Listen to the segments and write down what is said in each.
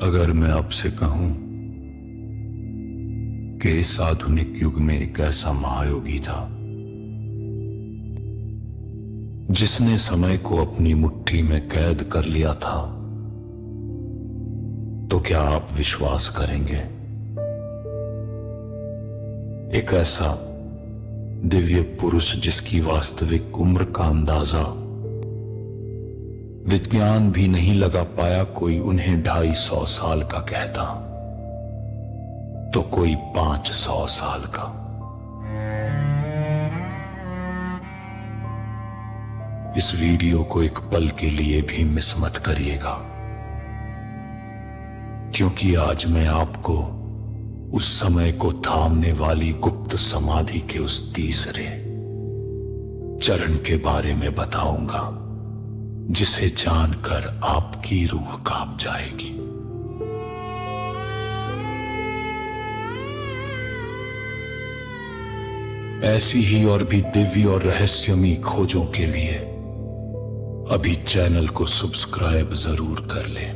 अगर मैं आपसे कहूं कि इस आधुनिक युग में एक ऐसा महायोगी था जिसने समय को अपनी मुट्ठी में कैद कर लिया था, तो क्या आप विश्वास करेंगे? एक ऐसा दिव्य पुरुष जिसकी वास्तविक उम्र का अंदाजा विज्ञान भी नहीं लगा पाया। कोई उन्हें 250 साल का कहता तो कोई 500 साल का। इस वीडियो को एक पल के लिए भी मिस मत करिएगा, क्योंकि आज मैं आपको उस समय को थामने वाली गुप्त समाधि के उस तीसरे चरण के बारे में बताऊंगा, जिसे जानकर आपकी रूह कांप जाएगी। ऐसी ही और भी दिव्य और रहस्यमयी खोजों के लिए अभी चैनल को सब्सक्राइब जरूर कर लें,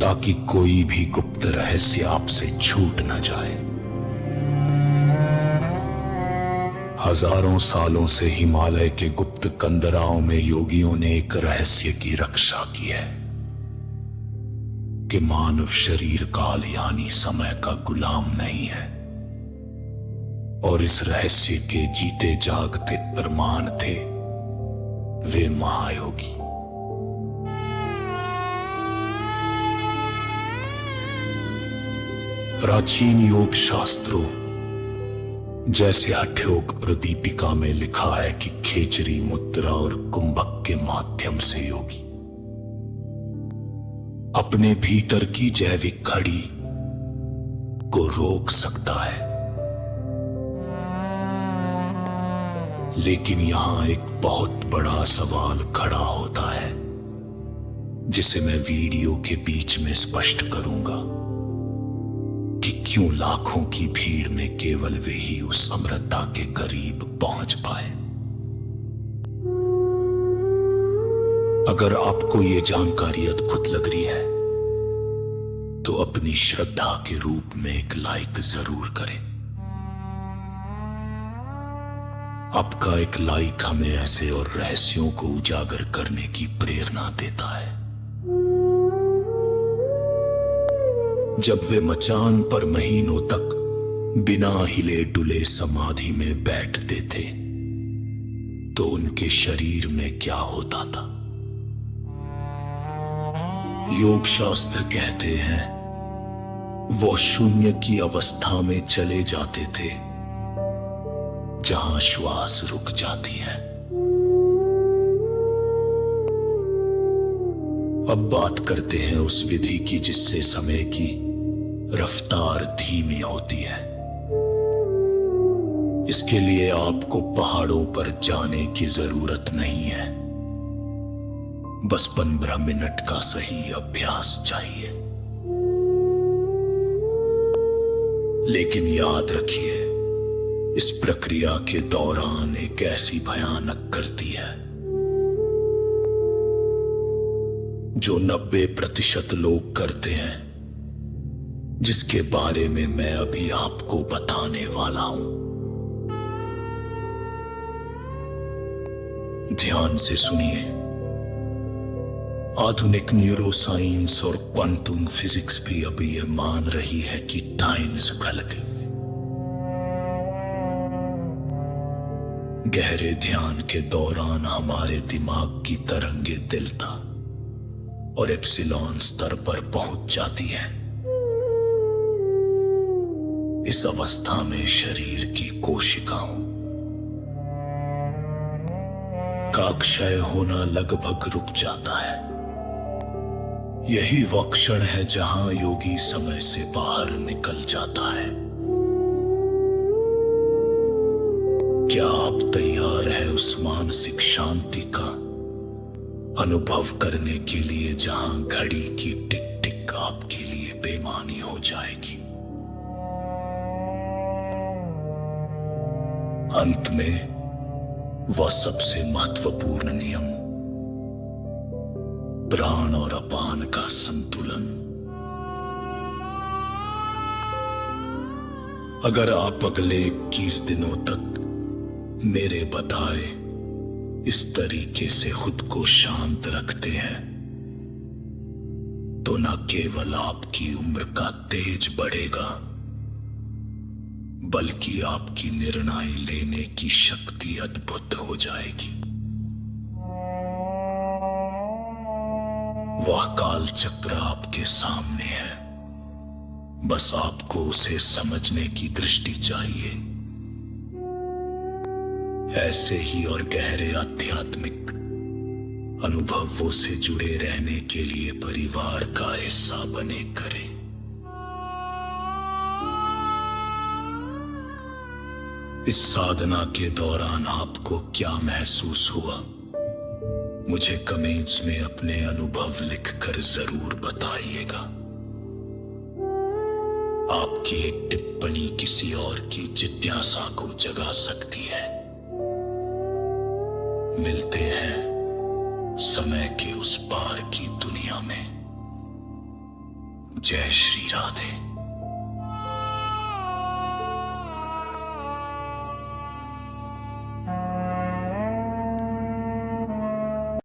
ताकि कोई भी गुप्त रहस्य आपसे छूट न जाए। हजारों सालों से हिमालय के गुप्त कंदराओं में योगियों ने एक रहस्य की रक्षा की है कि मानव शरीर काल यानी समय का गुलाम नहीं है, और इस रहस्य के जीते जागते प्रमाण थे वे महायोगी। प्राचीन योग शास्त्रों जैसे हठयोग प्रदीपिका में लिखा है कि खेचरी मुद्रा और कुंभक के माध्यम से योगी अपने भीतर की जैविक घड़ी को रोक सकता है। लेकिन यहां एक बहुत बड़ा सवाल खड़ा होता है, जिसे मैं वीडियो के बीच में स्पष्ट करूंगा कि क्यों लाखों की भीड़ में केवल वे ही उस अमरता के करीब पहुंच पाए। अगर आपको ये जानकारी अद्भुत लग रही है तो अपनी श्रद्धा के रूप में एक लाइक जरूर करें। आपका एक लाइक हमें ऐसे और रहस्यों को उजागर करने की प्रेरणा देता है। जब वे मचान पर महीनों तक बिना हिले डुले समाधि में बैठते थे तो उनके शरीर में क्या होता था? योग शास्त्र कहते हैं वो शून्य की अवस्था में चले जाते थे जहां श्वास रुक जाती है। अब बात करते हैं उस विधि की जिससे समय की रफ्तार धीमी होती है। इसके लिए आपको पहाड़ों पर जाने की जरूरत नहीं है, बस 15 मिनट का सही अभ्यास चाहिए। लेकिन याद रखिए, इस प्रक्रिया के दौरान एक ऐसी भयानक गलती है जो 90% लोग करते हैं, जिसके बारे में मैं अभी आपको बताने वाला हूं। ध्यान से सुनिए। आधुनिक न्यूरोसाइंस और क्वांटम फिजिक्स भी अभी यह मान रही है कि टाइम इज रिलेटिव। गहरे ध्यान के दौरान हमारे दिमाग की तरंगे डेल्टा और एप्सिलॉन स्तर पर पहुंच जाती है। इस अवस्था में शरीर की कोशिकाओं का क्षय होना लगभग रुक जाता है। यही वह क्षण है जहां योगी समय से बाहर निकल जाता है। क्या आप तैयार हैं उस मानसिक शांति का अनुभव करने के लिए जहां घड़ी की टिक टिक आपके लिए बेमानी हो जाएगी? अंत में वह सबसे महत्वपूर्ण नियम प्राण और अपान का संतुलन। अगर आप अगले 21 दिनों तक मेरे बताए इस तरीके से खुद को शांत रखते हैं तो न केवल आपकी उम्र का तेज बढ़ेगा बल्कि आपकी निर्णय लेने की शक्ति अद्भुत हो जाएगी। वह काल चक्र आपके सामने है, बस आपको उसे समझने की दृष्टि चाहिए। ऐसे ही और गहरे आध्यात्मिक अनुभवों से जुड़े रहने के लिए परिवार का हिस्सा बने करें। इस साधना के दौरान आपको क्या महसूस हुआ, मुझे कमेंट्स में अपने अनुभव लिखकर जरूर बताइएगा। आपकी एक टिप्पणी किसी और की जिज्ञासा को जगा सकती है। मिलते हैं समय के उस पार की दुनिया में। जय श्री राधे।